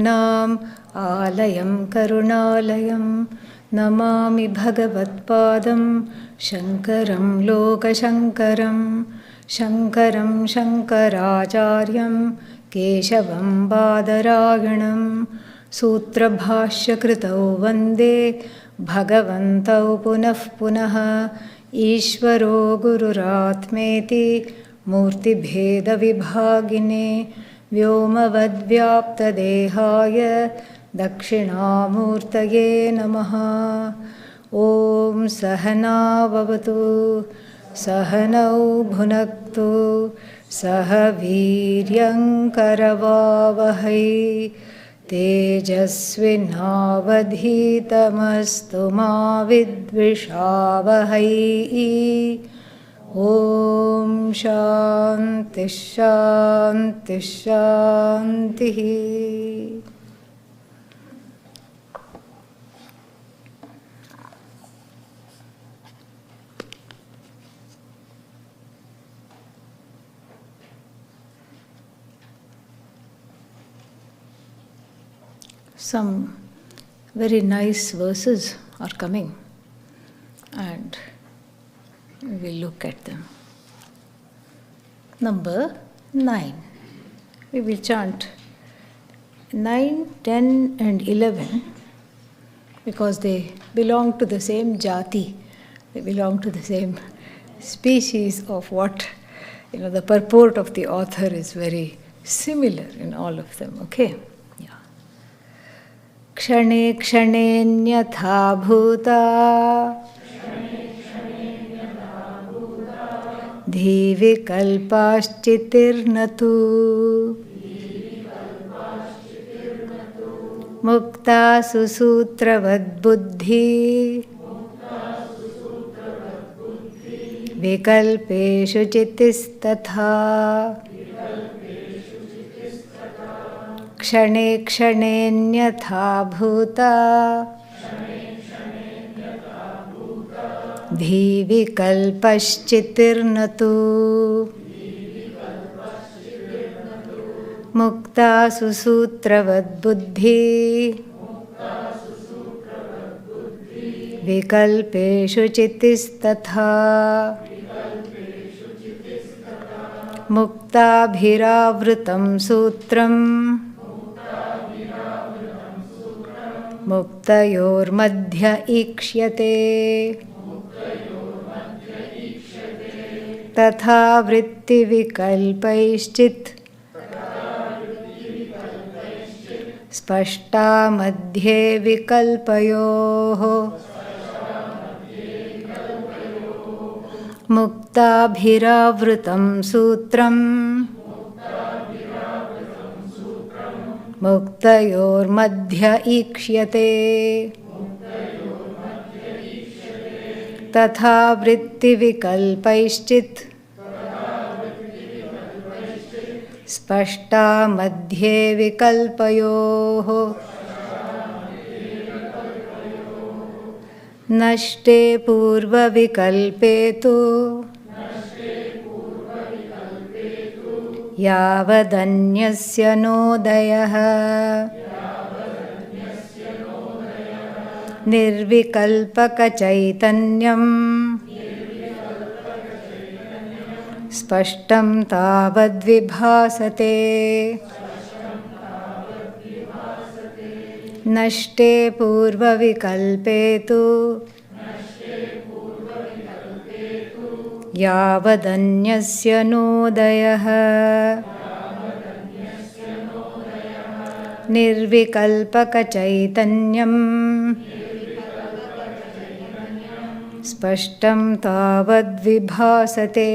कृष्णाम् आलयं करुणालयं नमामि भगवत्पादं शङ्करं लोकशङ्करं शङ्करं शङ्कराचार्यं केशवं बादरायणं सूत्रभाष्यकृतौ वन्दे भगवन्तौ पुनः पुनः ईश्वरो गुरुरात्मेति मूर्तिभेदविभागिने व्योमवद्व्याप्तदेहाय दक्षिणामूर्तये नमः। ॐ सहना भवतु सहनौ भुनक्तु सह वीर्यङ्करवावहै तेजस्विनावधीतमस्तु मा विद्विषावहै। ॐ शान्तिः शान्तिः शान्तिः। Some very nice verses are coming and we will look at them. Number 9. We will chant 9, 10 and 11 because they belong to the same jati. They belong to the same species of what, the purport of the author is very similar in all of them. Okay? क्षणे क्षणेऽन्यथा भूता धीविकल्पाश्चितिर्न तु मुक्ता सुसूत्रवद्बुद्धि विकल्पेषु चितिस्तथा। क्षणे क्षणेऽन्यथा भूता धीविकल्पश्चितिर्न तु मुक्ता सुसूत्रवद्बुद्धि विकल्पेषु चितिस्तथा। मुक्ताभिरावृतं सूत्रम् मुक्तयोर्मध्ये ईक्ष्यते तथा वृत्तिविकल्पैश्चित् स्पष्टा मध्ये विकल्पयोः। मुक्ताभिरावृतं सूत्रम् मुक्तयोर्मध्ये ईक्ष्यते तथा वृत्तिविकल्पैश्चित् स्पष्टा मध्ये विकल्पयोः। नष्टे पूर्वविकल्पे तु यावदन्यस्य नोदयः निर्विकल्पकचैतन्यम् स्पष्टं तावद्विभासते। नष्टे पूर्वविकल्पे तु यावदन्यस्य नोदयः निर्विकल्पकचैतन्यम् स्पष्टं तावद्विभासते।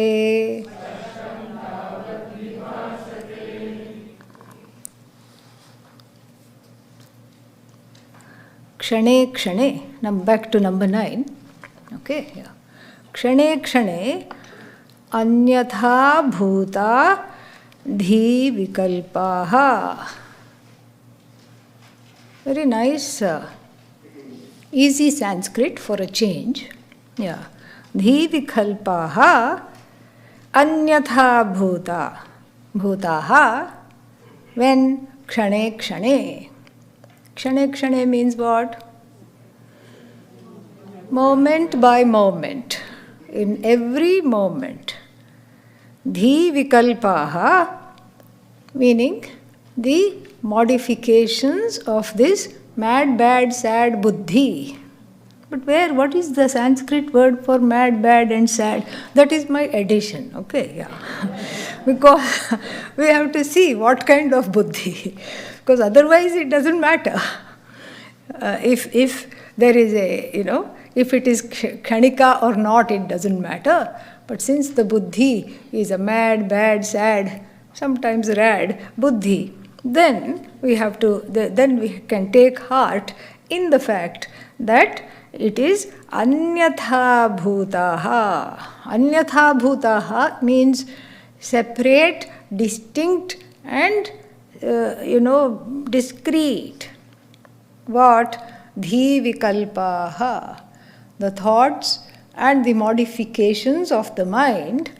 क्षणे क्षणे, now back to number 9. Okay, yeah. क्षणे क्षणे अन्यथा भूता धीविकल्पाः. Very nice, easy Sanskrit for a change. Yeah. Dhivikalpaha anyatha bhutaha when kshane kshane. Kshane kshane means what? Moment by moment. In every moment. Dhi vikalpaha, meaning the modifications of this mad, bad, sad buddhi. But what is the Sanskrit word for mad, bad and sad? That is my addition, okay, yeah. Because we have to see what kind of buddhi. Because otherwise it doesn't matter. If there is if it is kshanika or not, it doesn't matter. But since the buddhi is a mad, bad, sad, sometimes rad buddhi, then we can take heart in the fact that it is anyatha bhutaha. Anyatha bhutaha means separate, distinct and discrete. What? Dhi vikalpaha. The thoughts and the modifications of the mind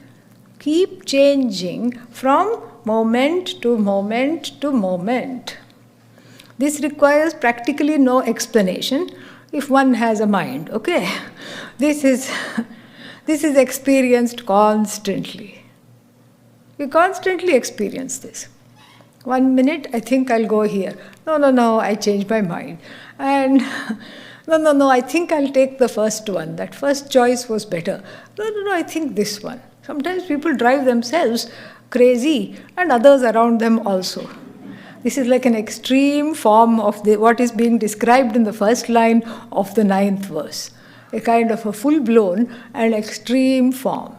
keep changing from moment to moment to moment. This requires practically no explanation if one has a mind, okay? This is experienced constantly. We constantly experience this. 1 minute, I think I'll go here. No, I changed my mind. And no, I think I'll take the first one. That first choice was better. No, I think this one. Sometimes people drive themselves crazy and others around them also. This is like an extreme form of what is being described in the first line of the 9th verse. A kind of a full-blown and extreme form.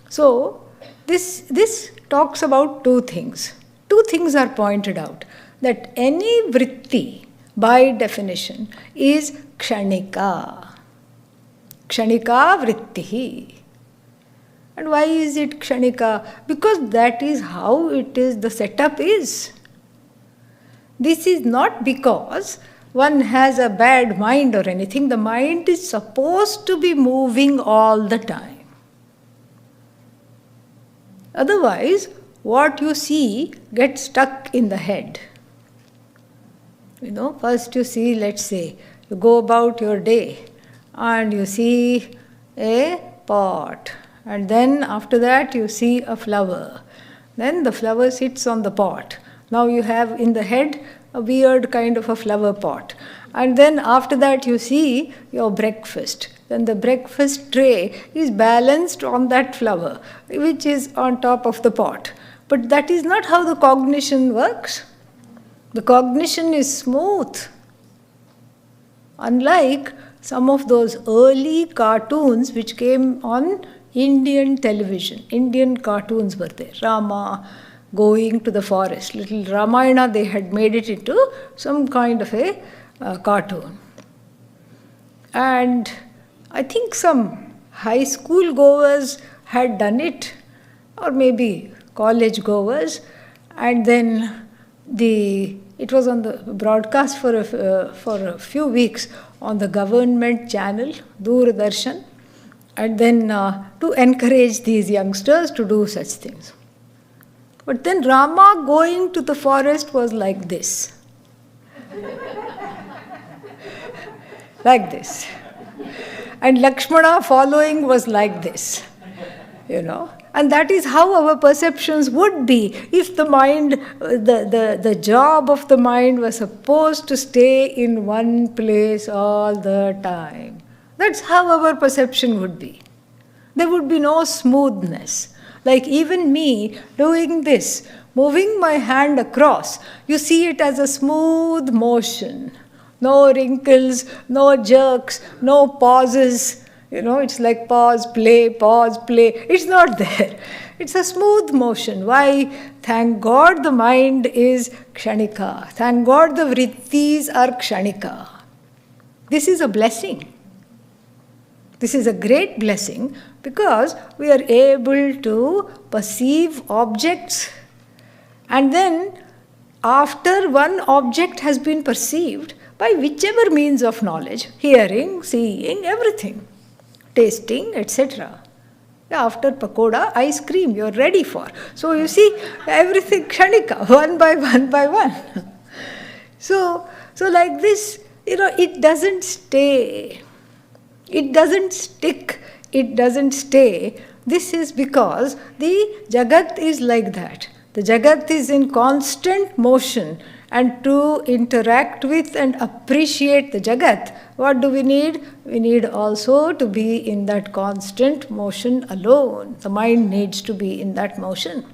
So, this talks about two things. Two things are pointed out. That any vritti, by definition, is kshanika. Kshanika vrittihi. And why is it kshanika? Because that is how it is, the setup is. This is not because one has a bad mind or anything. The mind is supposed to be moving all the time. Otherwise, what you see gets stuck in the head. First you see, let's say, you go about your day and you see a pot. And then after that you see a flower. Then the flower sits on the pot. Now you have in the head a weird kind of a flower pot. And then after that you see your breakfast. Then the breakfast tray is balanced on that flower, which is on top of the pot. But that is not how the cognition works. The cognition is smooth. Unlike some of those early cartoons which came on Indian television. Indian cartoons were there. Rama going to the forest. Little Ramayana, they had made it into some kind of a cartoon. And I think some high school goers had done it, or maybe college goers, and then it was on the broadcast for a few weeks on the government channel, Doordarshan, and then to encourage these youngsters to do such things. But then Rama going to the forest was like this. Like this. And Lakshmana following was like this. And that is how our perceptions would be if the mind, the job of the mind was supposed to stay in one place all the time. That's how our perception would be. There would be no smoothness. Like even me doing this, moving my hand across, you see it as a smooth motion. No wrinkles, no jerks, no pauses. It's like pause, play. It's not there. It's a smooth motion. Why? Thank God the mind is kshanika. Thank God the vrittis are kshanika. This is a blessing. This is a great blessing because we are able to perceive objects, and then after one object has been perceived by whichever means of knowledge, hearing, seeing, everything, tasting, etc. After pakoda, ice cream, you're ready for. So you see, everything kshanika, one by one. So So like this, it doesn't stay. It doesn't stick. It doesn't stay. This is because the Jagat is like that. The Jagat is in constant motion, and to interact with and appreciate the Jagat, what do we need? We need also to be in that constant motion alone. The mind needs to be in that motion.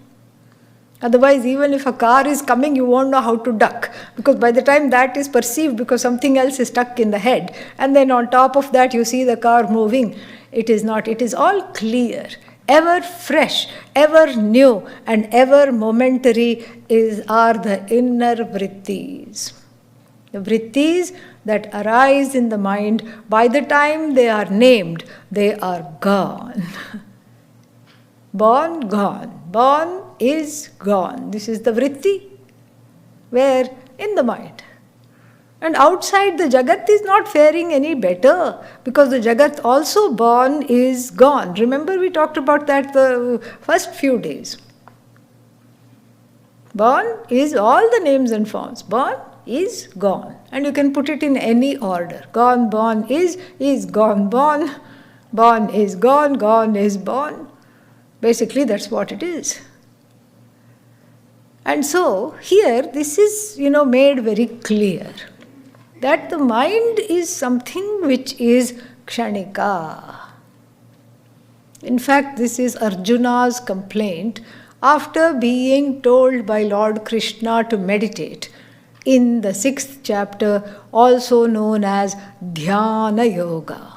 Otherwise, even if a car is coming, you won't know how to duck, because by the time that is perceived, because something else is stuck in the head, and then on top of that you see the car moving, it is not. It is all clear. Ever fresh, ever new, and ever momentary are the inner vrittis. The vrittis that arise in the mind, by the time they are named, they are gone. Born, gone. Born is gone. This is the vritti. Where? In the mind. And outside, the Jagat is not faring any better, because the Jagat also born is gone. Remember, we talked about that the first few days. Born is all the names and forms. Born is gone. And you can put it in any order. Gone, born is gone, born. Born is gone is born. Basically, that's what it is. And so, here, this is, made very clear, that the mind is something which is kshanika. In fact, this is Arjuna's complaint after being told by Lord Krishna to meditate in the 6th chapter, also known as Dhyana Yoga.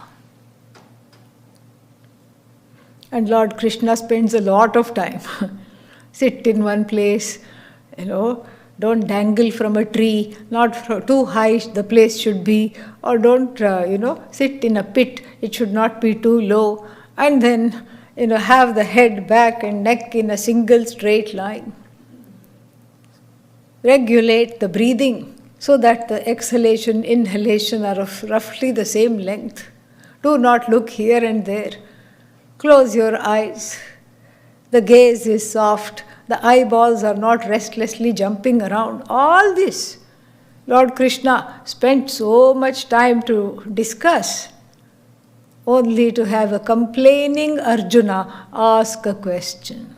And Lord Krishna spends a lot of time. Sit in one place, don't dangle from a tree, not too high the place should be, or don't, sit in a pit, it should not be too low, and then, have the head, back and neck in a single straight line. Regulate the breathing so that the exhalation, inhalation are of roughly the same length. Do not look here and there. Close your eyes. The gaze is soft. The eyeballs are not restlessly jumping around. All this, Lord Krishna spent so much time to discuss, only to have a complaining Arjuna ask a question.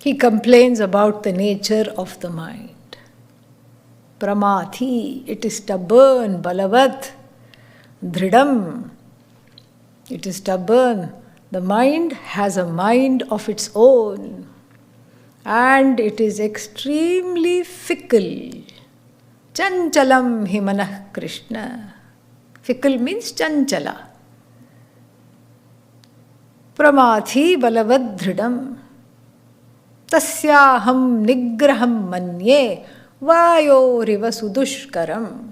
He complains about the nature of the mind. Pramathi, it is stubborn, balavat, dhridam, it is stubborn. The mind has a mind of its own, and it is extremely fickle. Chanchalam hi manah Krishna. Fickle means chanchala. Pramathi balavadhridam. Tasyaham nigraham manye vayoriva sudushkaram.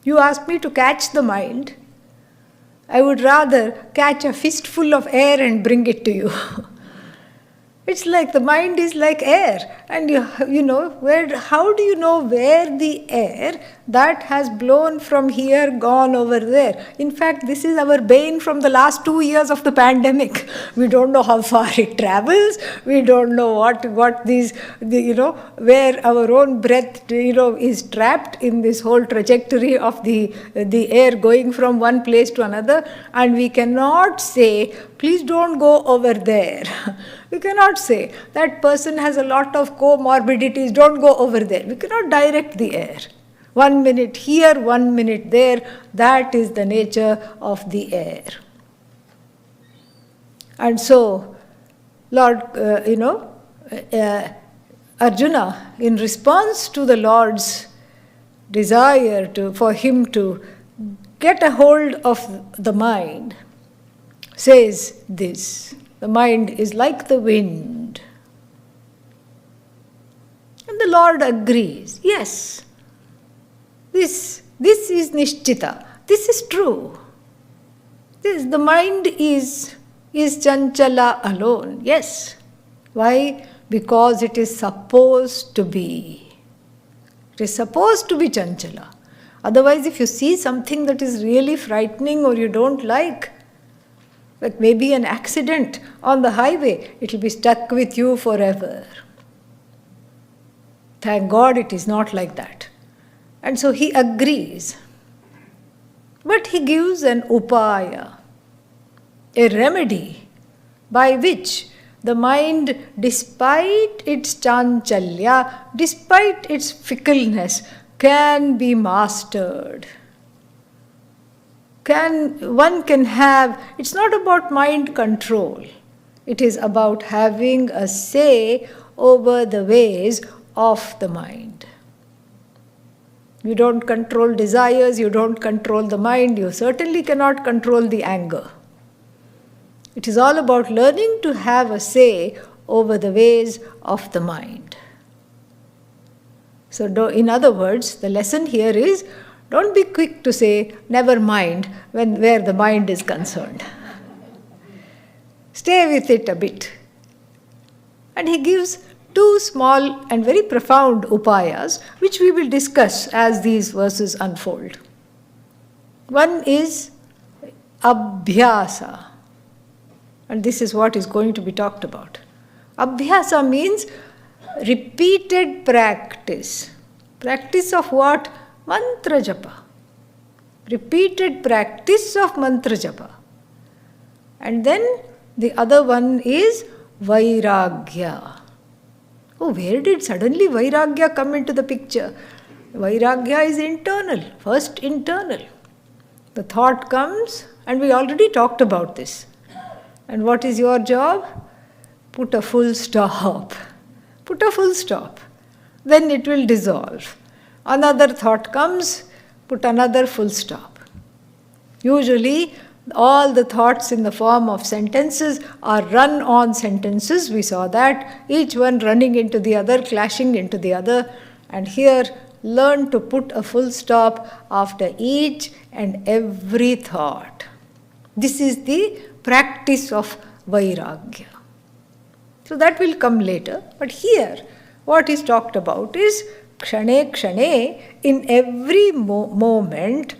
You ask me to catch the mind. I would rather catch a fistful of air and bring it to you. It's like the mind is like air, and how do you know where the air that has blown from here gone over there? In fact, this is our bane from the last 2 years of the pandemic. We don't know how far it travels. We don't know where our own breath, is trapped in this whole trajectory of the air going from one place to another, and we cannot say, please don't go over there. We cannot say, that person has a lot of comorbidities, don't go over there. We cannot direct the air. 1 minute here, 1 minute there. That is the nature of the air. And so, Lord, Arjuna, in response to the Lord's desire for him to get a hold of the mind, says this: the mind is like the wind. And the Lord agrees, yes, this is nishchita, this is true. The mind is chanchala alone, yes. Why? Because it is supposed to be. It is supposed to be chanchala. Otherwise, if you see something that is really frightening or you don't like maybe an accident on the highway, it will be stuck with you forever. Thank God it is not like that. And so he agrees. But he gives an upaya, a remedy by which the mind, despite its chanchalya, despite its fickleness, can be mastered. One can have, it's not about mind control. It is about having a say over the ways of the mind. You don't control desires, you don't control the mind, you certainly cannot control the anger. It is all about learning to have a say over the ways of the mind. So, in other words, the lesson here is, don't be quick to say, never mind, where the mind is concerned. Stay with it a bit. And he gives two small and very profound upayas, which we will discuss as these verses unfold. One is abhyasa, and this is what is going to be talked about. Abhyasa means repeated practice. Practice of what? Mantra japa. Repeated practice of mantra japa. And then the other one is Vairagya. Oh, where did suddenly Vairagya come into the picture? Vairagya is internal, first internal. The thought comes, and we already talked about this. And what is your job? Put a full stop. Put a full stop. Then it will dissolve. Another thought comes, put another full stop. Usually, all the thoughts in the form of sentences are run-on sentences. We saw that, each one running into the other, clashing into the other. And here, learn to put a full stop after each and every thought. This is the practice of Vairagya. So that will come later. But here, what is talked about is kshane kshane, in every moment,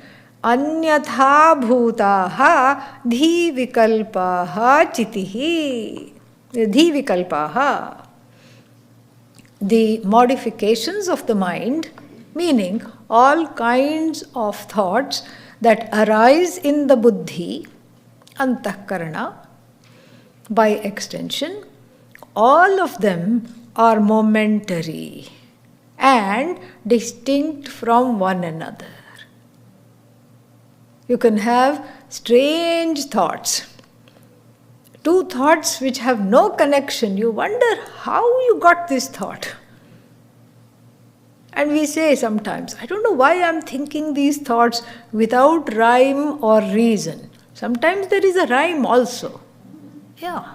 anyatha bhutaha dhi vikalpaha chitihi. Dhi vikalpaha. The modifications of the mind, meaning all kinds of thoughts that arise in the buddhi, antahkarana, by extension, all of them are momentary and distinct from one another. You can have strange thoughts. Two thoughts which have no connection. You wonder how you got this thought. And we say sometimes, I don't know why I'm thinking these thoughts without rhyme or reason. Sometimes there is a rhyme also. Yeah.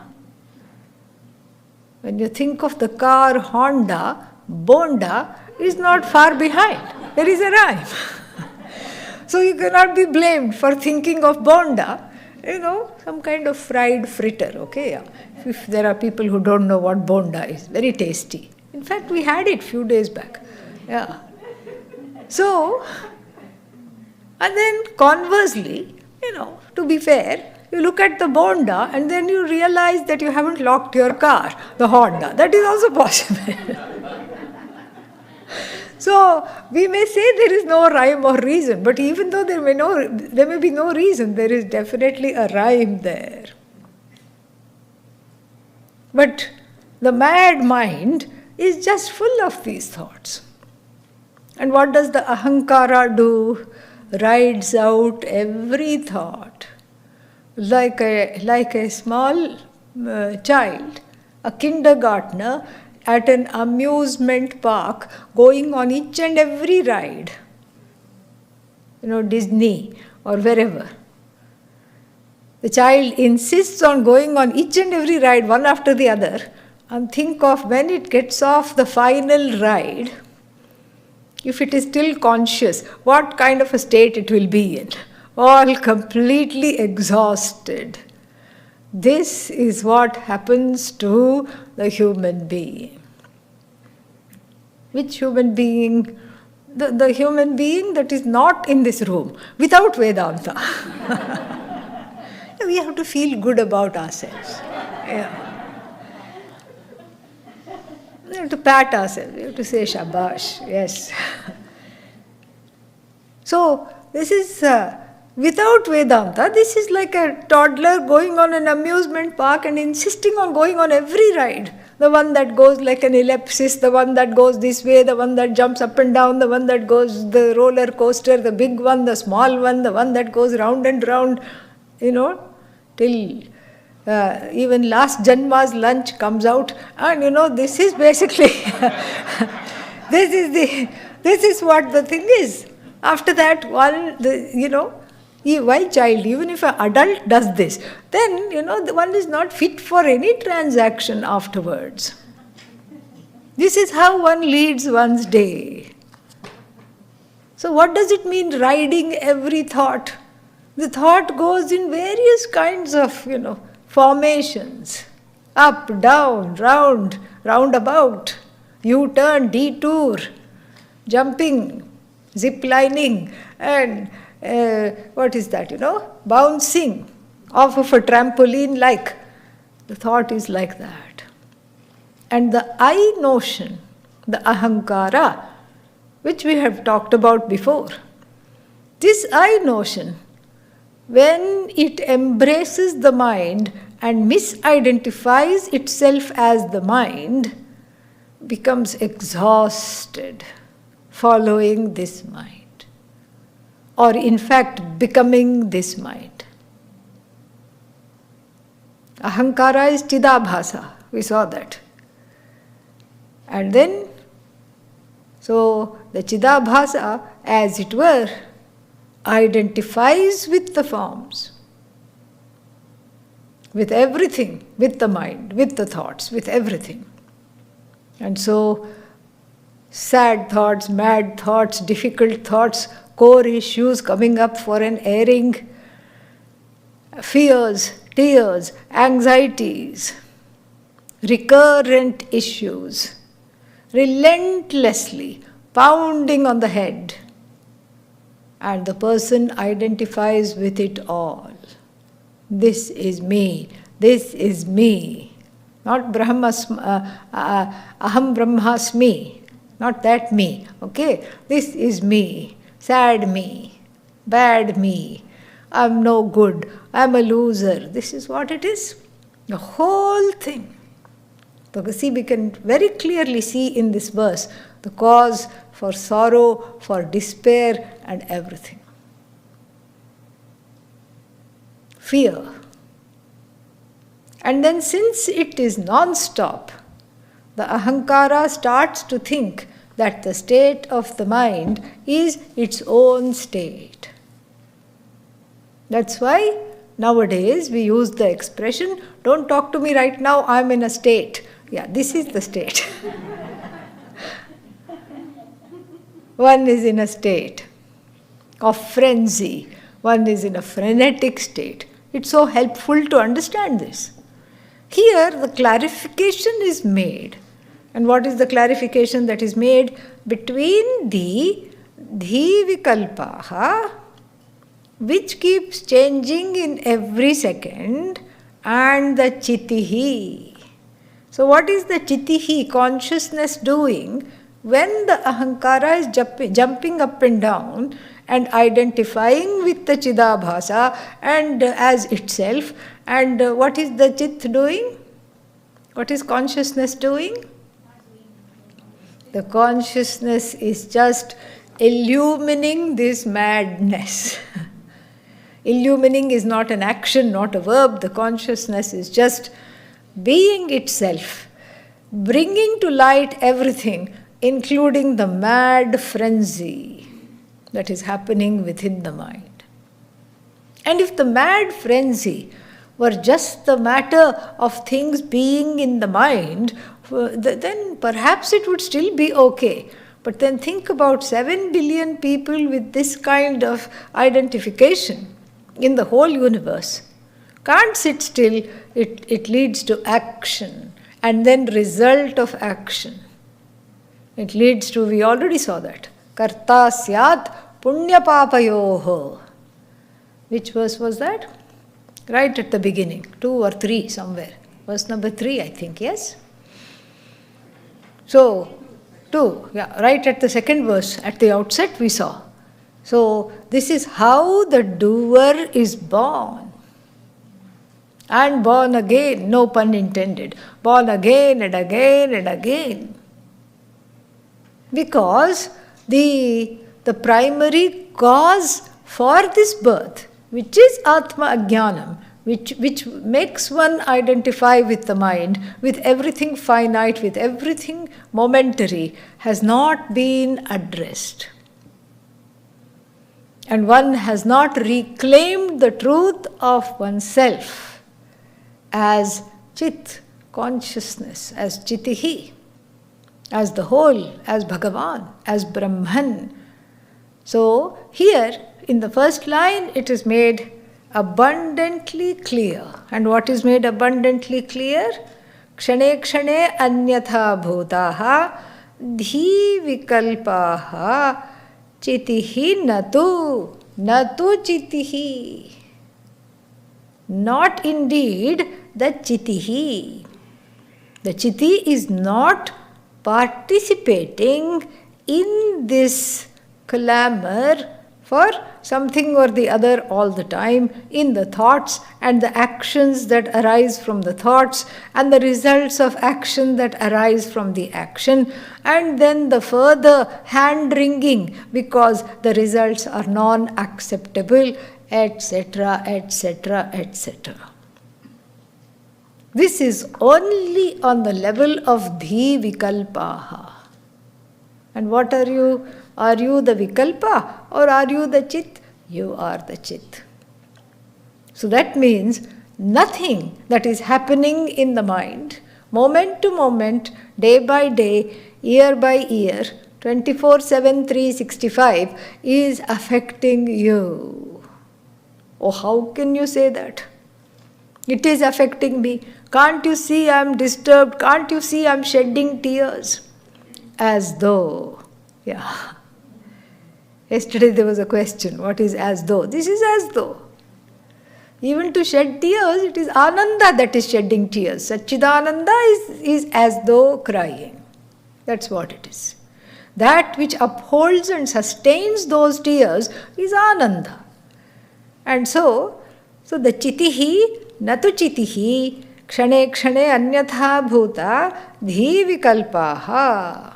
When you think of the car Honda, Bonda is not far behind. There is a rhyme. So you cannot be blamed for thinking of Bonda, some kind of fried fritter, okay? Yeah. If there are people who don't know what Bonda is, very tasty. In fact, we had it few days back. Yeah. So, and then conversely, to be fair, you look at the Bonda and then you realize that you haven't locked your car, the Honda. That is also possible. So, we may say there is no rhyme or reason, but even though there may be no reason, there is definitely a rhyme there. But the mad mind is just full of these thoughts. And what does the ahankara do? Rides out every thought. Like a small child, a kindergartner at an amusement park going on each and every ride. Disney or wherever. The child insists on going on each and every ride, one after the other, and think of when it gets off the final ride, if it is still conscious, what kind of a state it will be in. All completely exhausted. This is what happens to the human being. Which human being? The human being that is not in this room, without Vedanta. We have to feel good about ourselves. Yeah. We have to pat ourselves. We have to say shabash. Yes. So, this is without Vedanta, this is like a toddler going on an amusement park and insisting on going on every ride. The one that goes like an ellipsis, the one that goes this way, the one that jumps up and down, the one that goes the roller coaster, the big one, the small one, the one that goes round and round, till even last Janma's lunch comes out. And this is basically, this is what the thing is. After that, why child, even if an adult does this, then, the one is not fit for any transaction afterwards. This is how one leads one's day. So what does it mean, riding every thought? The thought goes in various kinds of, formations. Up, down, round, roundabout, U-turn, detour, jumping, zip-lining, and what is that, bouncing off of a trampoline like. The thought is like that. And the I notion, the ahankara, which we have talked about before, this I notion, when it embraces the mind and misidentifies itself as the mind, becomes exhausted following this mind, or in fact becoming this mind. Ahankara is Chidabhasa, we saw that. And then, so the Chidabhasa, as it were, identifies with the forms, with everything, with the mind, with the thoughts, with everything. And so, sad thoughts, mad thoughts, difficult thoughts, core issues coming up for an airing, fears, tears, anxieties, recurrent issues, relentlessly pounding on the head. And the person identifies with it all. This is me. This is me. Not aham brahmasmi. Not that me. Okay? This is me. Sad me. Bad me. I'm no good. I'm a loser. This is what it is. The whole thing. Because see, we can very clearly see in this verse the cause for sorrow, for despair, and everything. Fear. And then since it is non-stop, the ahankara starts to think that the state of the mind is its own state. That's why nowadays we use the expression, don't talk to me right now, I'm in a state. Yeah, this is the state. One is in a state of frenzy. One is in a frenetic state. It's so helpful to understand this. Here, the clarification is made. And what is the clarification that is made? Between the dhi-vikalpaha, which keeps changing in every second, and the chitihi. So what is the chitihi, consciousness, doing when the ahankara is jumping up and down and identifying with the chidabhasa and as itself? And what is the chit doing? What is consciousness doing? The consciousness is just illumining this madness. Illumining is not an action, not a verb. The consciousness is just being itself, bringing to light everything, including the mad frenzy that is happening within the mind. And if the mad frenzy were just the matter of things being in the mind, then perhaps it would still be okay. But then think about 7 billion people with this kind of identification in the whole universe. Can't sit still, it leads to action, and then result of action. It leads to, we already saw that, karta syat punya papayoho. Which verse was that? Right at the beginning, 2 or 3 somewhere. Verse number 3, I think, yes? So, 2, right at the second verse, at the outset we saw. So, this is how the doer is born. And born again, no pun intended. Born again and again and again. Because the primary cause for this birth, which is Atma Ajnanam, which makes one identify with the mind, with everything finite, with everything momentary, has not been addressed. And one has not reclaimed the truth of oneself as Chit, consciousness, as Chitihi, as the whole, as Bhagavan, as Brahman. So here, in the first line, it is made abundantly clear. And what is made abundantly clear? Kshane kshane anyatha bhutaha dhi vikalpaha chitihi natu chitihi. Not indeed the chitihi. The chiti is not participating in this clamor for something or the other all the time, in the thoughts and the actions that arise from the thoughts and the results of action that arise from the action, and then the further hand-wringing because the results are non-acceptable, etc., etc., etc. This is only on the level of dhi vikalpaha. And what are you? Are you the vikalpa or are you the chit? You are the chit. So that means nothing that is happening in the mind, moment to moment, day by day, year by year, 24/7, 365, is affecting you. Oh, how can you say that? It is affecting me. Can't you see I am disturbed? Can't you see I am shedding tears? As though. Yesterday there was a question, what is as though? This is as though. Even to shed tears, it is Ananda that is shedding tears. Satchidananda is as though crying. That's what it is. That which upholds and sustains those tears is Ananda. And so the chitihi, natu chitihi, kshane kshane anyatha bhuta, dhi vikalpaha.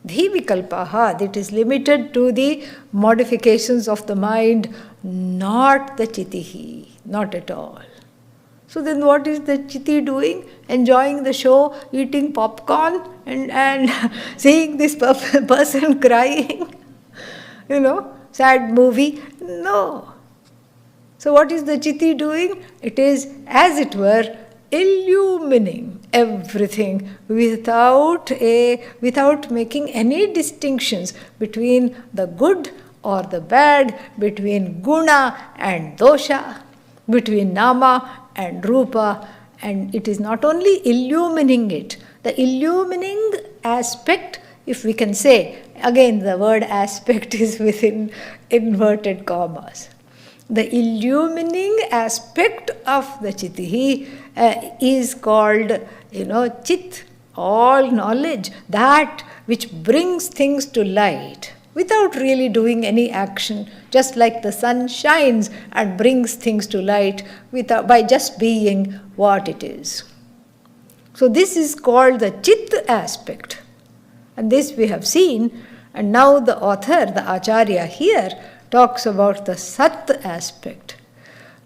Dhi vikalpaha, that is limited to the modifications of the mind, not the chitihi, not at all. So then what is the chiti doing? Enjoying the show, eating popcorn and seeing this person crying, sad movie? No. So what is the chiti doing? It is, as it were, illumining everything without making any distinctions between the good or the bad, between guna and dosha, between nama and rupa. And it is not only illumining it, the illumining aspect, if we can say, again the word aspect is within inverted commas. The illumining aspect of the chitihi is called, chit, all knowledge, that which brings things to light without really doing any action, just like the sun shines and brings things to light by just being what it is. So this is called the chit aspect. And this we have seen, and now the author, the Acharya here, talks about the Sat aspect.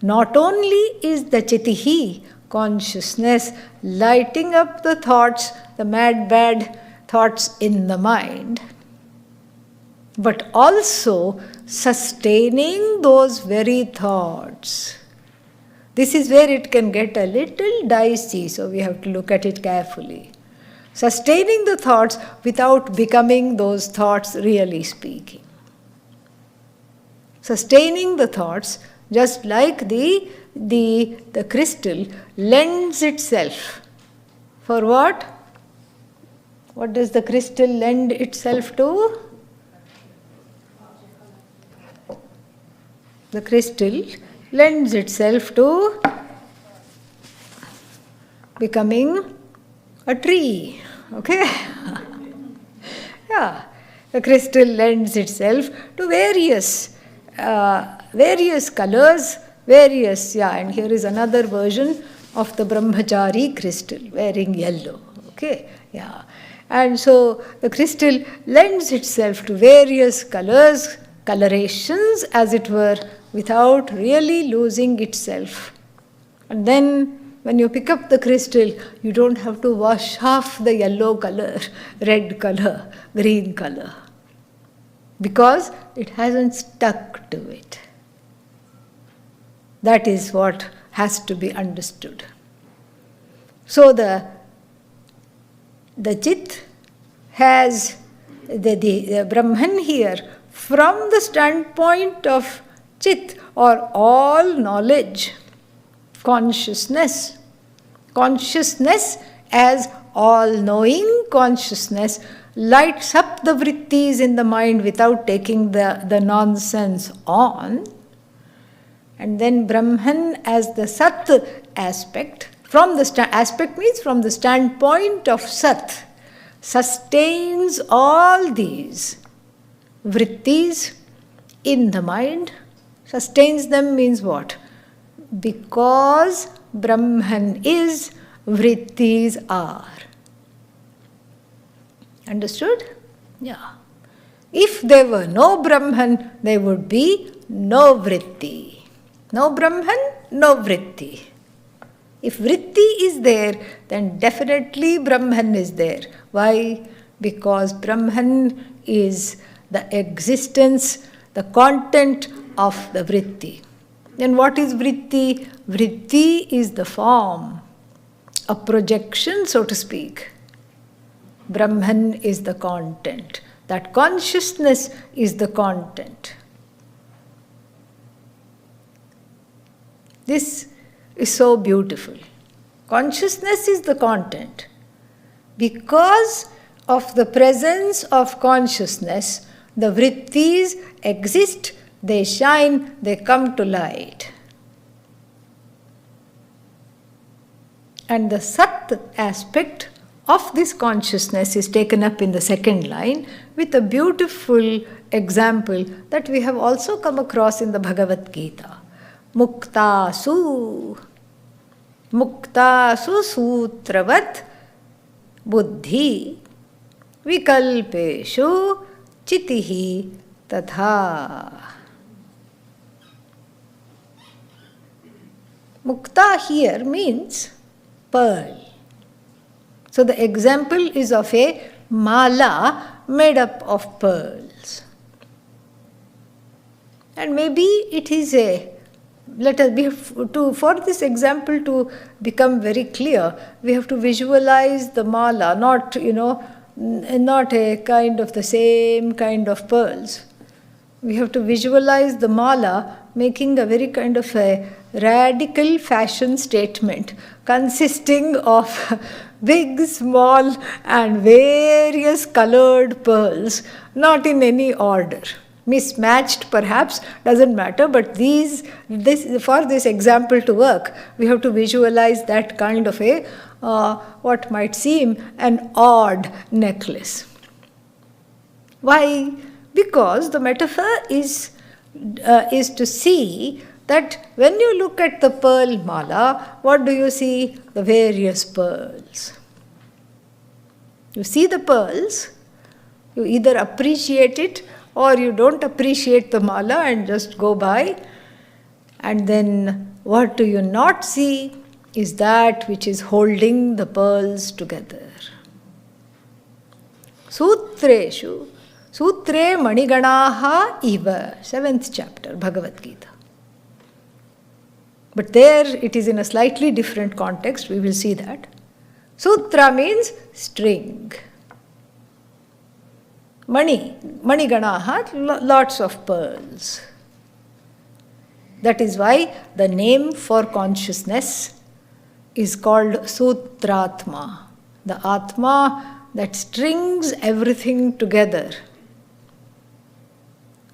Not only is the Chitihi, consciousness, lighting up the thoughts, the mad bad thoughts in the mind, but also sustaining those very thoughts. This is where it can get a little dicey, so we have to look at it carefully. Sustaining the thoughts without becoming those thoughts, really speaking. Sustaining the thoughts, just like the crystal lends itself. For what? What does the crystal lend itself to? The crystal lends itself to becoming a tree. Okay? Yeah, the crystal lends itself to various colors, and here is another version of the brahmachari crystal wearing yellow. Okay, yeah. And so the crystal lends itself to various colors, colorations as it were, without really losing itself. And then when you pick up the crystal, you don't have to wash off the yellow color, red color, green color, because it hasn't stuck to it. That is what has to be understood. So the Chit has the Brahman here, from the standpoint of Chit or all knowledge, consciousness as all-knowing consciousness lights up the vrittis in the mind without taking the nonsense on. And then Brahman as the Sat aspect, aspect means from the standpoint of Sat, sustains all these vrittis in the mind. Sustains them means what? Because Brahman is, vrittis are. Understood? Yeah. If there were no Brahman, there would be no vritti. No Brahman, no vritti. If vritti is there, then definitely Brahman is there. Why? Because Brahman is the existence, the content of the vritti. Then what is vritti? Vritti is the form, a projection, so to speak. Brahman is the content. That consciousness is the content. This is so beautiful. Consciousness is the content. Because of the presence of consciousness, the vrittis exist, they shine, they come to light. And the Sat aspect of this consciousness is taken up in the second line with a beautiful example that we have also come across in the Bhagavad-Gita. Muktasu sutravat buddhi vikalpeshu chitihi tatha. Mukta here means pearl. So the example is of a mala made up of pearls. And maybe it is for this example to become very clear, we have to visualize the mala, not a kind of the same kind of pearls. We have to visualize the mala making a very kind of a radical fashion statement consisting of big, small and various colored pearls, not in any order. Mismatched perhaps, doesn't matter, but for this example to work, we have to visualize that kind of a, what might seem an odd necklace. Why? Because the metaphor is to see that when you look at the pearl mala, what do you see? The various pearls. You see the pearls, you either appreciate it or you don't appreciate the mala and just go by. And then what do you not see is that which is holding the pearls together. Sutreshu, Sutre Maniganaha Iva, 7th chapter, Bhagavad-Gita. But there it is in a slightly different context, we will see that. Sutra means string. Maniganaha, lots of pearls. That is why the name for consciousness is called Sutratma, the Atma that strings everything together.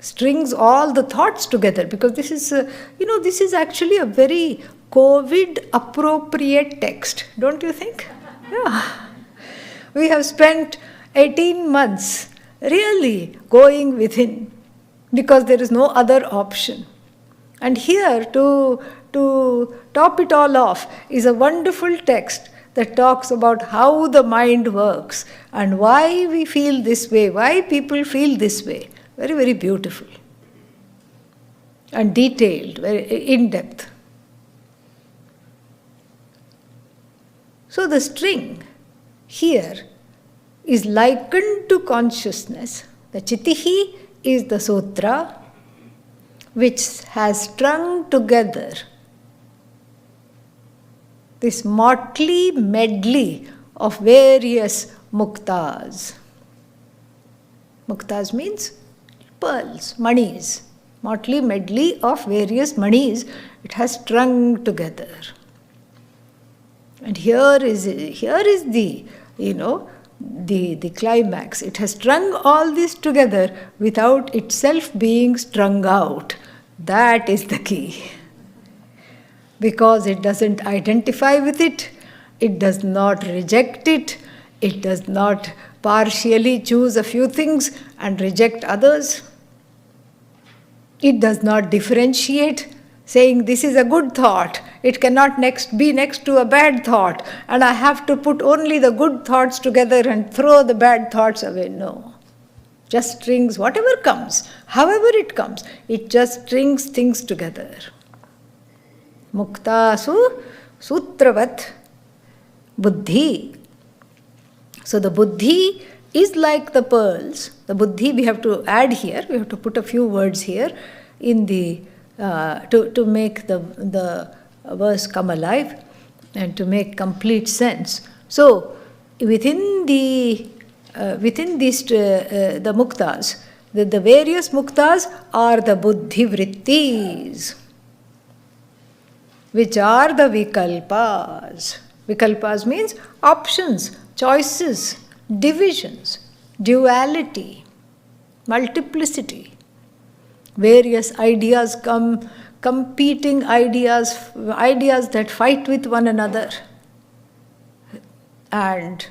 Strings all the thoughts together, because this is actually a very COVID appropriate text, don't you think? Yeah. We have spent 18 months really going within, because there is no other option. And here, to top it all off, is a wonderful text that talks about how the mind works and why we feel this way, why people feel this way. Very, very beautiful and detailed, very in depth. So the string here is likened to consciousness. The Chitihi is the sutra which has strung together this motley medley of various muktas. Muktas means pearls, manis. Motley medley of various manis, it has strung together. And here is the climax. It has strung all this together without itself being strung out. That is the key. Because it doesn't identify with it, it does not reject it, it does not partially choose a few things and reject others. It does not differentiate, saying this is a good thought, it cannot be next to a bad thought, and I have to put only the good thoughts together and throw the bad thoughts away. No. Just strings whatever comes, however it comes, it just strings things together. Muktasu sutravat buddhi. So the buddhi is like the pearls. The buddhi we have to add here, we have to put a few words here in the to make the verse come alive and to make complete sense. So within these the muktas, the various muktas are the buddhi vrittis, which are the vikalpas. Vikalpas means options, choices, divisions, duality, multiplicity. Various ideas come, competing ideas that fight with one another. And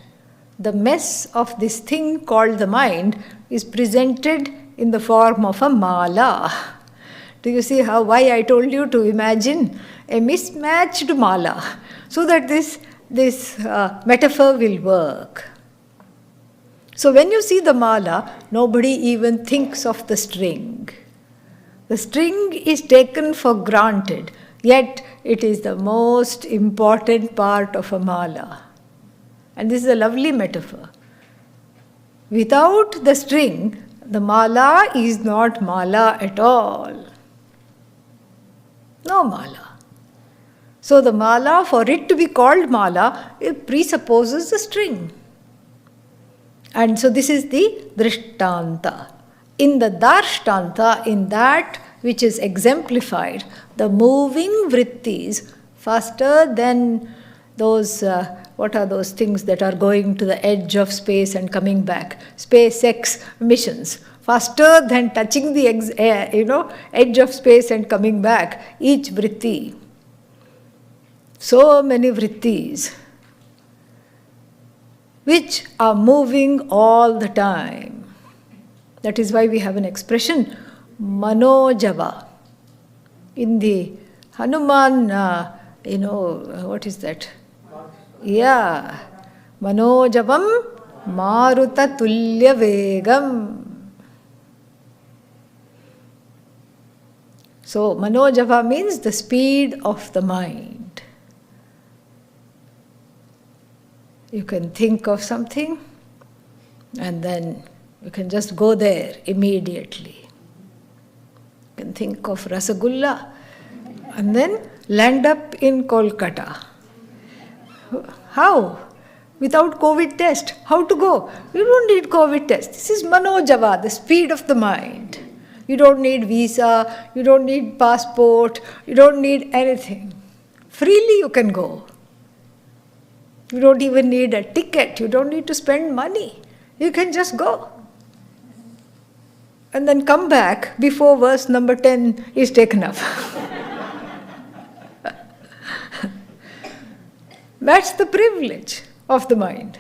the mess of this thing called the mind is presented in the form of a mala. Do you see why I told you to imagine a mismatched mala, so that this metaphor will work. So when you see the mala, nobody even thinks of the string. The string is taken for granted, yet it is the most important part of a mala. And this is a lovely metaphor. Without the string, the mala is not mala at all. No mala. So the mala, for it to be called mala, it presupposes the string. And so this is the drishtanta. In the darshtanta, in that which is exemplified, the moving vrittis, faster than those, what are those things that are going to the edge of space and coming back? SpaceX missions. Faster than touching the edge of space and coming back, each vritti. So many vrittis, which are moving all the time. That is why we have an expression, manojava. In the Hanuman, what is that? Yeah, manojavam maruta tulya vegam. So manojava means the speed of the mind. You can think of something and then you can just go there immediately. You can think of Rasagulla and then land up in Kolkata. How? Without COVID test. How to go? You don't need COVID test. This is manojava, the speed of the mind. You don't need visa, you don't need passport, you don't need anything. Freely you can go. You don't even need a ticket, you don't need to spend money. You can just go. And then come back before verse number 10 is taken up. That's the privilege of the mind.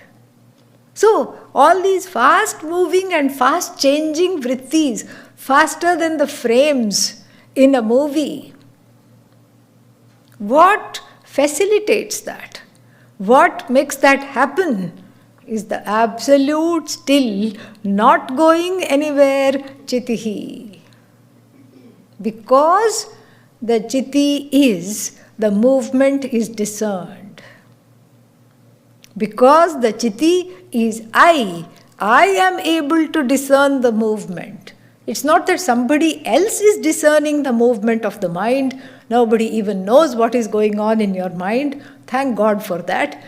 So, all these fast moving and fast changing vrittis, faster than the frames in a movie, what facilitates that? What makes that happen is the absolute still, not going anywhere, chitihi. Because the chiti is, the movement is discerned. Because the chiti is I am able to discern the movement. It's not that somebody else is discerning the movement of the mind. Nobody even knows what is going on in your mind. Thank God for that.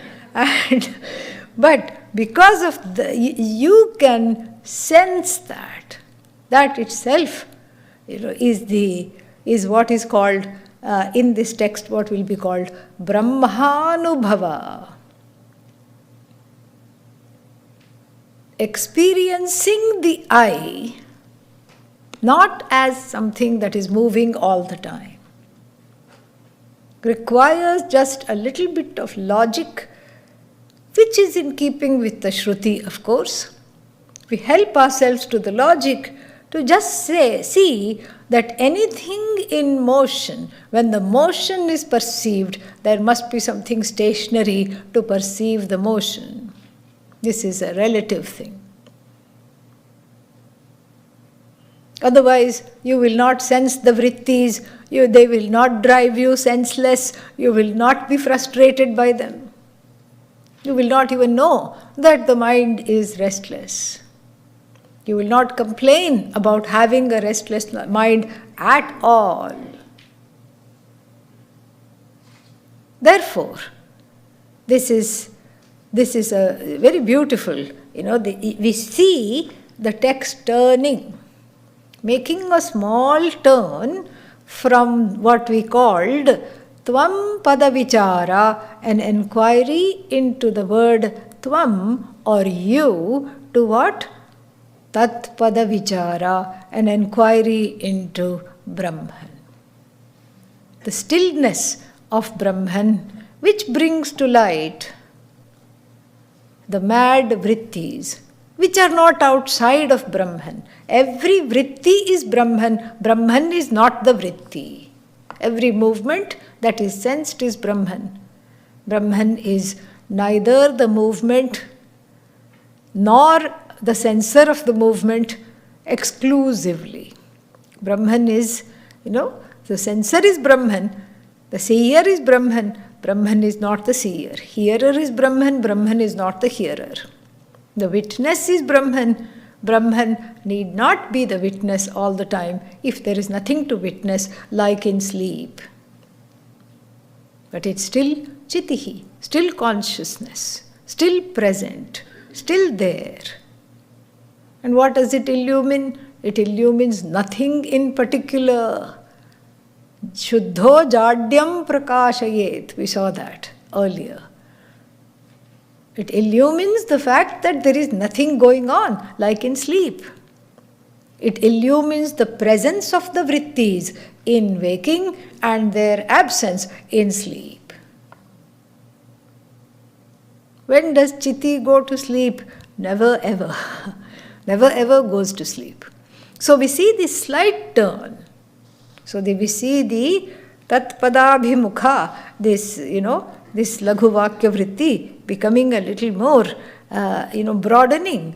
But because of you can sense that. That itself, is what is called in this text, what will be called Brahmanubhava. Experiencing the I, not as something that is moving all the time, requires just a little bit of logic, which is in keeping with the Shruti, of course. We help ourselves to the logic to just see that anything in motion, when the motion is perceived, there must be something stationary to perceive the motion. This is a relative thing. Otherwise, you will not sense the vrittis, they will not drive you senseless, you will not be frustrated by them. You will not even know that the mind is restless. You will not complain about having a restless mind at all. Therefore, this is a very beautiful, we see the text turning, making a small turn from what we called Tvam Pada Vichara, an inquiry into the word Tvam or you, to what? Tat Pada Vichara, an inquiry into Brahman. The stillness of Brahman, which brings to light the mad vrittis, which are not outside of Brahman. Every vritti is Brahman. Brahman is not the vritti. Every movement that is sensed is Brahman. Brahman is neither the movement nor the sensor of the movement exclusively. Brahman is, the sensor is Brahman, the seer is Brahman, Brahman is not the seer. Hearer is Brahman, Brahman is not the hearer. The witness is Brahman, Brahman need not be the witness all the time if there is nothing to witness, like in sleep. But it's still chitihi, still consciousness, still present, still there. And what does it illumine? It illumines nothing in particular. Shuddho jadyam prakashayet. We saw that earlier. It illumines the fact that there is nothing going on, like in sleep. It illumines the presence of the vrittis in waking and their absence in sleep. When does Chitti go to sleep? Never ever. Never ever goes to sleep. So we see this slight turn. So we see the Tatpadabhimukha, this Laghu-Vakya-Vrtti becoming a little more, broadening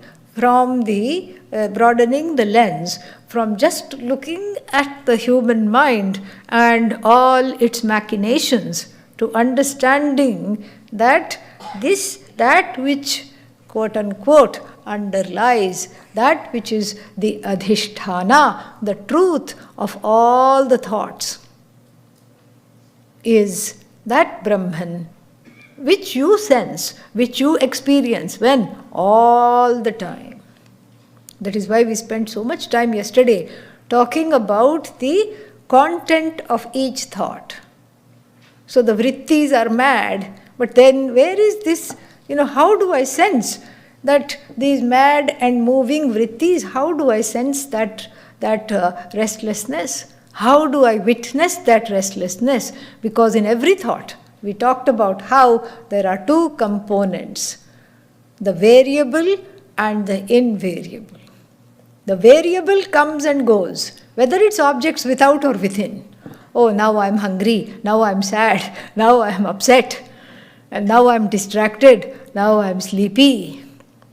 the lens from just looking at the human mind and all its machinations to understanding that that which, quote unquote, underlies, that which is the adhishthana, the truth of all the thoughts, is that Brahman which you sense, which you experience. When? All the time. That is why we spent so much time yesterday talking about the content of each thought. So the vrittis are mad, but then where is this, how do I sense that these mad and moving vrittis, how do I sense that restlessness? How do I witness that restlessness? Because in every thought, we talked about how there are two components. the variable and the invariable. The variable comes and goes, whether it's objects without or within. Oh, now I'm hungry, now I'm sad, now I'm upset, and now I'm distracted, now I'm sleepy.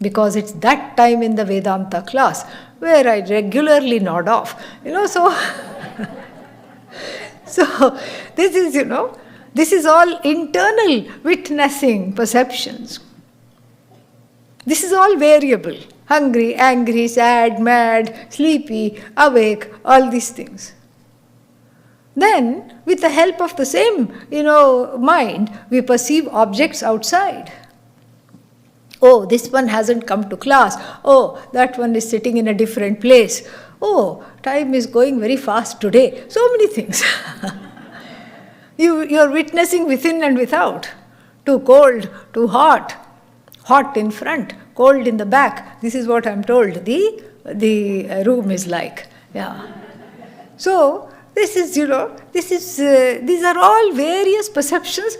Because it's that time in the Vedanta class where I regularly nod off. So so this is, this is all internal witnessing perceptions. This is all variable. Hungry, angry, sad, mad, sleepy, awake, all these things. Then, with the help of the same, mind, we perceive objects outside. Oh, this one hasn't come to class. Oh, that one is sitting in a different place. Oh, time is going very fast today. So many things. You're witnessing within and without. Too cold, too hot. Hot in front, cold in the back. This is what I'm told the room is like. Yeah. So, this is, these are all various perceptions,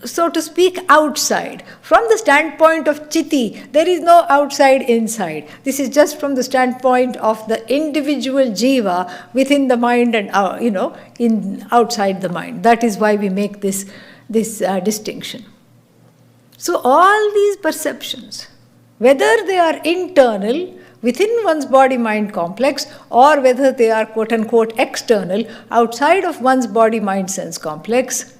so to speak, outside. From the standpoint of Chitti, there is no outside, inside. This is just from the standpoint of the individual jiva within the mind and, outside the mind. That is why we make this distinction. So all these perceptions, whether they are internal, within one's body-mind complex, or whether they are quote-unquote external, outside of one's body-mind-sense complex,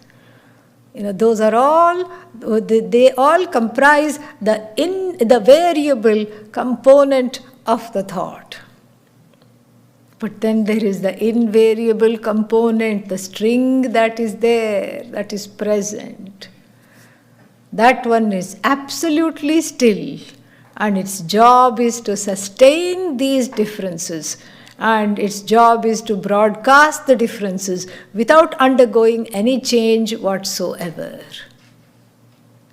those are all, they all comprise the variable component of the thought. But then there is the invariable component, the string that is there, that is present. That one is absolutely still, and its job is to sustain these differences, and its job is to broadcast the differences without undergoing any change whatsoever.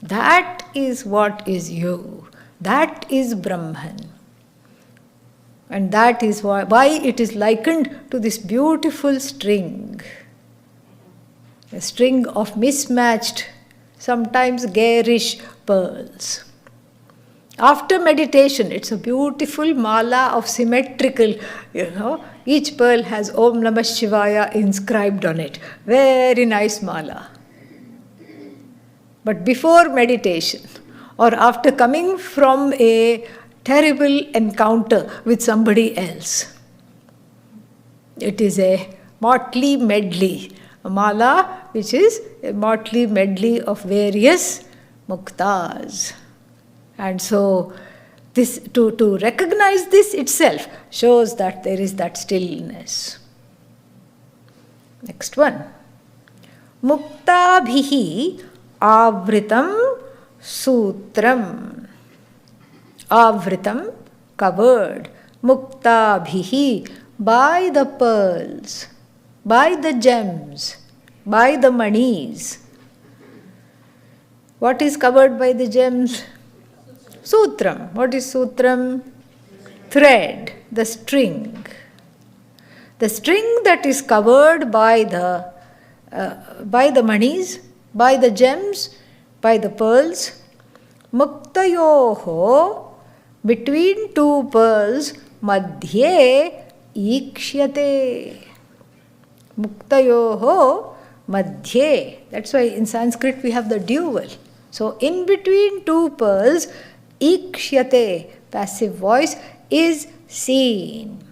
That is what is you. That is Brahman. And that is why it is likened to this beautiful string. A string of mismatched, sometimes garish pearls. After meditation, it's a beautiful mala of symmetrical, each pearl has Om Namah Shivaya inscribed on it. Very nice mala. But before meditation, or after coming from a terrible encounter with somebody else, it is a motley medley, a mala which is a motley medley of various muktas. And so, this to recognize this itself shows that there is that stillness. Next one. Muktabhihi avritam sutram. Avritam, covered. Muktabhihi, by the pearls, by the gems, by the manis. What is covered by the gems? Sutram. What is sutram? Thread, the string. The string that is covered by the manis, by the gems, by the pearls. Muktayoho, between two pearls, madhye ikshyate. Muktayoho madhye. That's why in Sanskrit we have the dual. So in between two pearls, ikshyate, passive voice, is seen.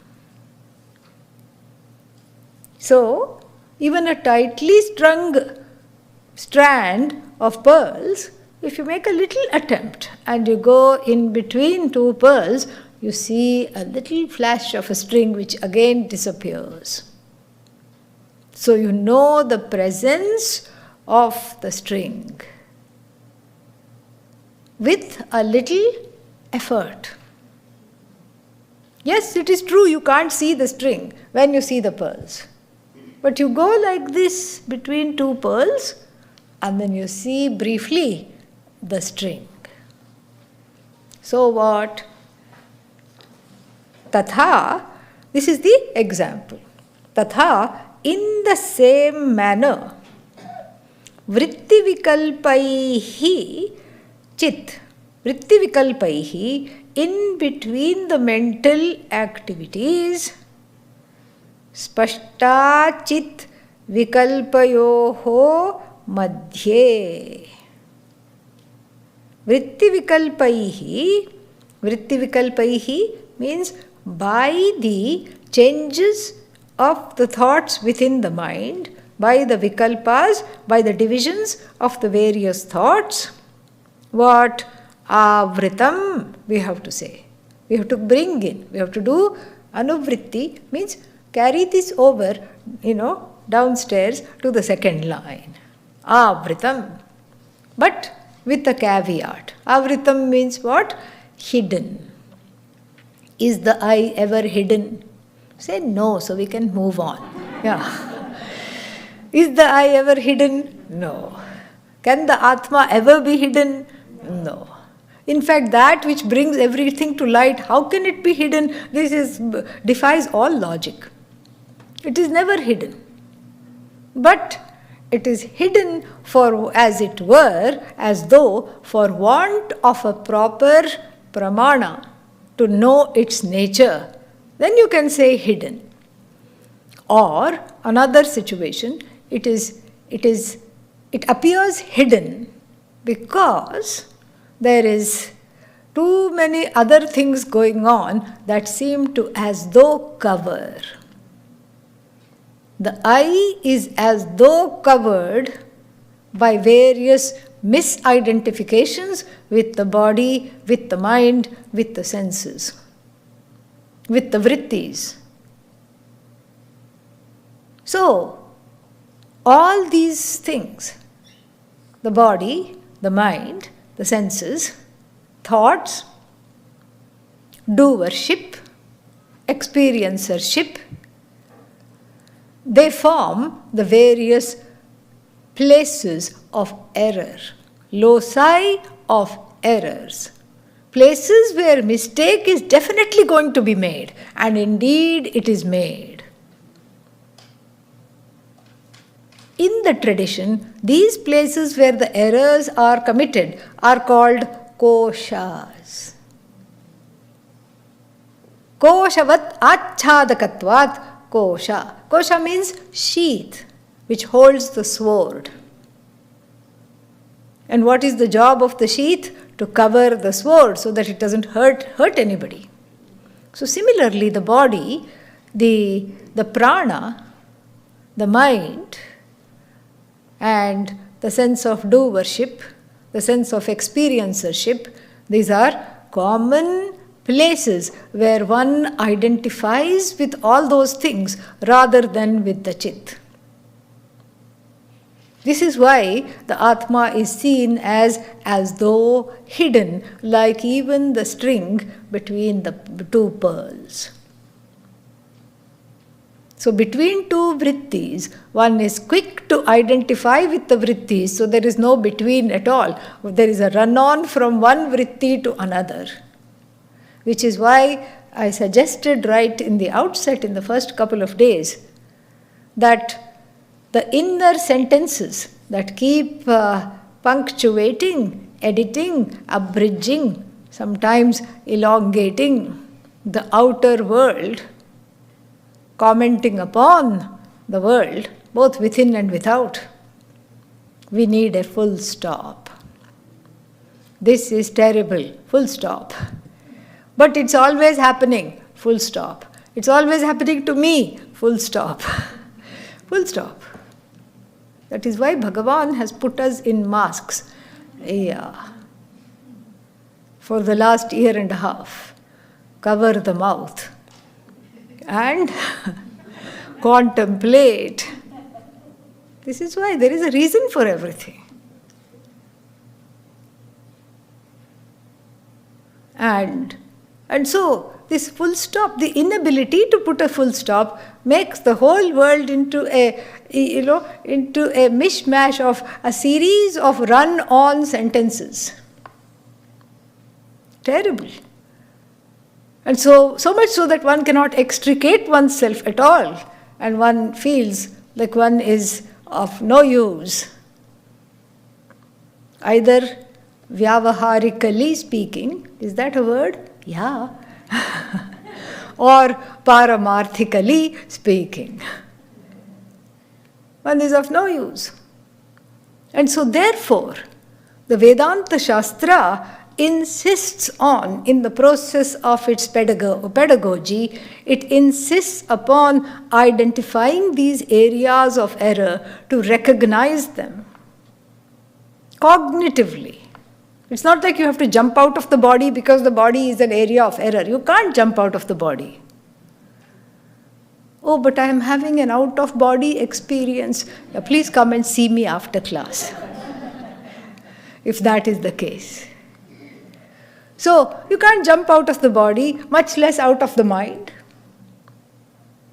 So, even a tightly strung strand of pearls, if you make a little attempt and you go in between two pearls, you see a little flash of a string which again disappears. So you know the presence of the string with a little effort. Yes, it is true, you can't see the string when you see the pearls. But you go like this between two pearls and then you see briefly the string. So what? Tatha, this is the example. Tatha, in the same manner, vritti vikalpaihi chit, vritti vikalpaihi, in between the mental activities, spashta chit vikalpayoho madhye. Vritti vikalpaihi means by the changes of the thoughts within the mind, by the vikalpas, by the divisions of the various thoughts. What? Avritam, we have to say. We have to bring in, we have to do anuvritti, means carry this over, downstairs to the second line. Avritam. But with a caveat. Avritam means what? Hidden. Is the I ever hidden? Say no, so we can move on. Yeah. Is the I ever hidden? No. Can the Atma ever be hidden? No. In fact, that which brings everything to light, how can it be hidden? This defies all logic. It is never hidden. But it is hidden for, as it were, as though for want of a proper pramana to know its nature. Then you can say hidden. Or another situation, it appears hidden because there is too many other things going on that seem to as though cover. The I is as though covered by various misidentifications with the body, with the mind, with the senses, with the vrittis. So, all these things, the body, the mind, the senses, thoughts, doership, experiencership, they form the various places of error, loci of errors, places where mistake is definitely going to be made, and indeed it is made. In the tradition, these places where the errors are committed are called koshas. Koshavat achhadakatvat kosha. Kosha means sheath, which holds the sword. And what is the job of the sheath? To cover the sword so that it doesn't hurt anybody. So similarly, the body, the prana, the mind, and the sense of doership, the sense of experiencership, these are common places where one identifies with all those things rather than with the chit. This is why the Atma is seen as though hidden, like even the string between the two pearls. So between two vrittis, one is quick to identify with the vrittis, so there is no between at all. There is a run-on from one vritti to another. Which is why I suggested right in the outset, in the first couple of days, that the inner sentences that keep punctuating, editing, abridging, sometimes elongating the outer world, commenting upon the world, both within and without, we need a full stop. This is terrible, full stop. But it's always happening, full stop. It's always happening to me, full stop. Full stop. That is why Bhagavan has put us in masks. Yeah. For the last year and a half. Cover the mouth. And contemplate. This is why there is a reason for everything. And so, this full stop, the inability to put a full stop, makes the whole world into a mishmash of a series of run-on sentences. Terrible. And so much so that one cannot extricate oneself at all, and one feels like one is of no use. Either vyavaharically speaking. Is that a word? Yeah. Or paramarthically speaking. One is of no use. And so therefore, the Vedanta Shastra insists on, in the process of its pedagogy, it insists upon identifying these areas of error to recognize them cognitively. It's not like you have to jump out of the body because the body is an area of error. You can't jump out of the body. Oh, but I am having an out-of-body experience. Yeah, please come and see me after class, if that is the case. So, you can't jump out of the body, much less out of the mind.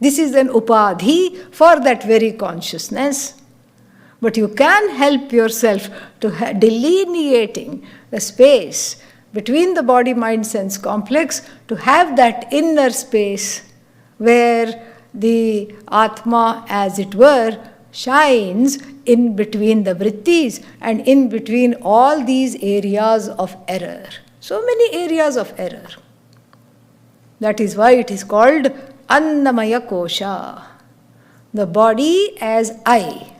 This is an upadhi for that very consciousness. But you can help yourself to delineating the space between the body-mind-sense complex to have that inner space where the Atma, as it were, shines in between the vrittis and in between all these areas of error. So many areas of error. That is why it is called Annamaya Kosha. The body as I.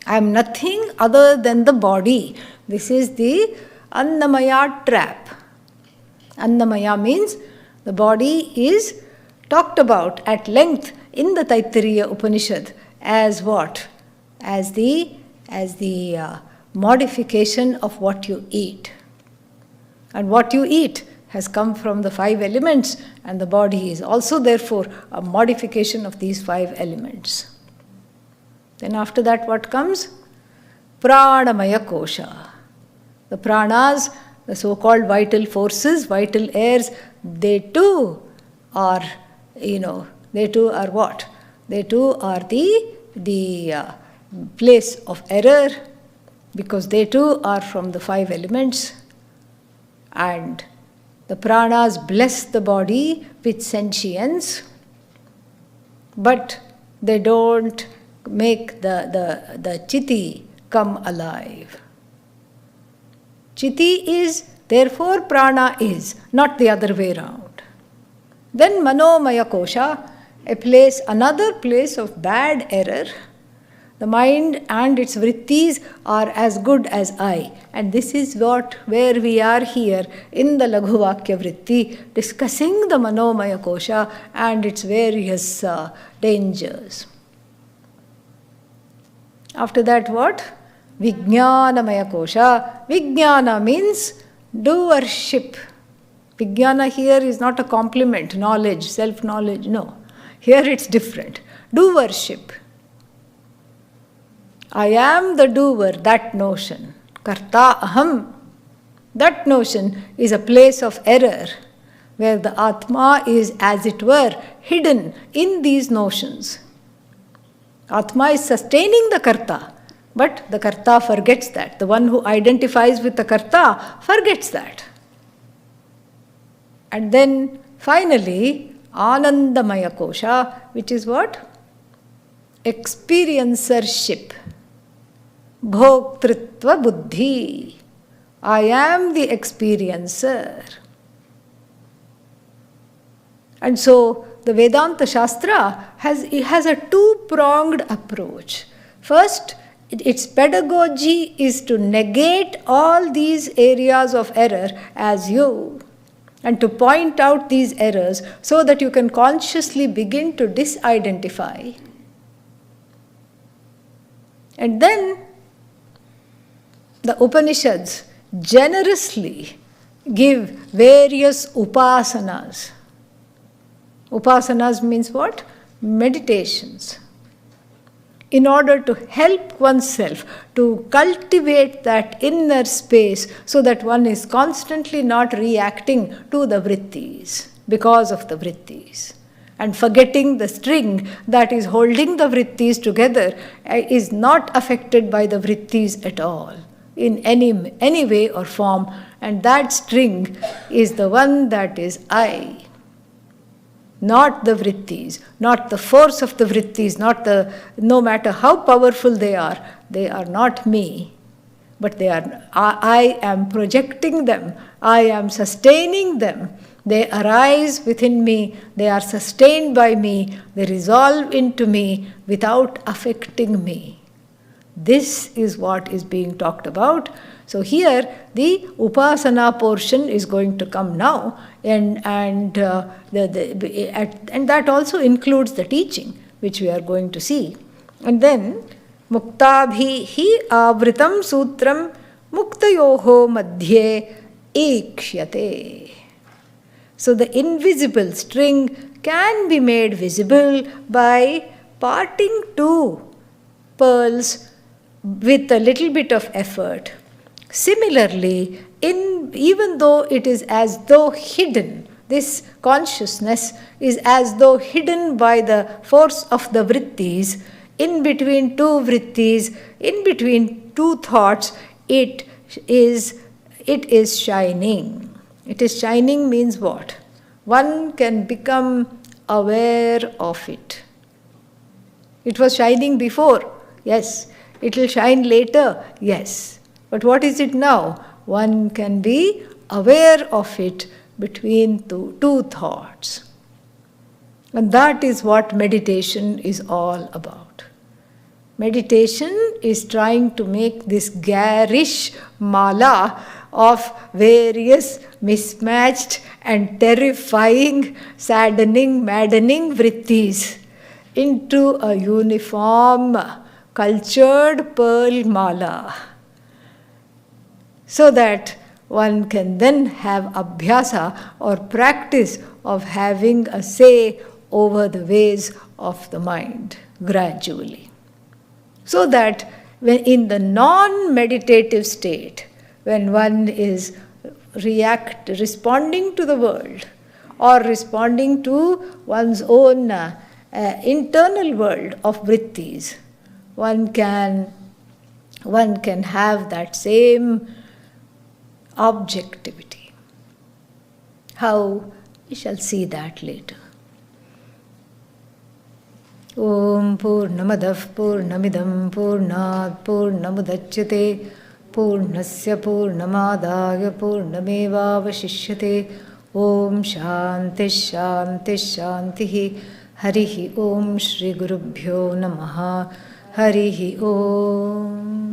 I am nothing other than the body. This is the Annamaya trap. Annamaya means the body is talked about at length in the Taittiriya Upanishad as what? As the modification of what you eat. And what you eat has come from the 5 elements, and the body is also therefore a modification of these 5 elements. Then after that what comes? Pranamaya Kosha. The pranas, the so-called vital forces, vital airs, they too are, they too are what? They too are the place of error, because they too are from the 5 elements. And the pranas bless the body with sentience, but they don't make the chiti come alive. Chiti is, therefore prana is, not the other way around. Then manomaya kosha, another place of bad error. The mind and its vrittis are as good as I. And this is where we are here in the Laghu-Vakya-Vrtti, discussing the manomaya kosha and its various dangers. After that what? Vijnanamaya kosha. Vijnana means doership. Vijnana here is not a compliment, knowledge, self-knowledge, no. Here it's different. Doership. I am the doer, that notion. Karta aham. That notion is a place of error, where the Atma is, as it were, hidden in these notions. Atma is sustaining the Karta, but the Karta forgets that. The one who identifies with the Karta forgets that. And then finally, Anandamaya Kosha, which is what? Experiencership. Bhoktritva buddhi. I am the experiencer. And so the Vedanta Shastra has a two-pronged approach. First, its pedagogy is to negate all these areas of error as you, and to point out these errors so that you can consciously begin to disidentify. And then the Upanishads generously give various upasanas. Upasanas means what? Meditations. In order to help oneself to cultivate that inner space so that one is constantly not reacting to the vrittis because of the vrittis. And forgetting the string that is holding the vrittis together is not affected by the vrittis at all, in any way or form, and that string is the one that is I. Not the vrittis, not the force of the vrittis, no matter how powerful they are not me. but I am projecting them, I am sustaining them. They arise within me, they are sustained by me, they resolve into me without affecting me. This is what is being talked about. So here the upasana portion is going to come now, and that also includes the teaching, which we are going to see. And then muktabhihi avritam sutram muktayoho madhye ikshyate. So the invisible string can be made visible by parting two pearls with a little bit of effort. Similarly, even though it is as though hidden, this consciousness is as though hidden by the force of the vrittis, in between two vrittis, in between two thoughts, it is shining. It is shining means what? One can become aware of it. It was shining before, yes. It will shine later, yes. But what is it now? One can be aware of it between two thoughts. And that is what meditation is all about. Meditation is trying to make this garish mala of various mismatched and terrifying, saddening, maddening vrittis into a uniform, cultured pearl mala, so that one can then have abhyasa or practice of having a say over the ways of the mind gradually. So that when in the non-meditative state, when one is responding to the world or responding to one's own internal world of vrittis, one can have that same objectivity. How? We shall see that later. Om Purnamadav Purnamidam Purnat Purnamudachyate Purnasya Purnamadaya Purnamevavashishyate. Om Shanti Shanti Shantihi. Harihi Om Shri Gurubhyo Namaha. Harihi Om.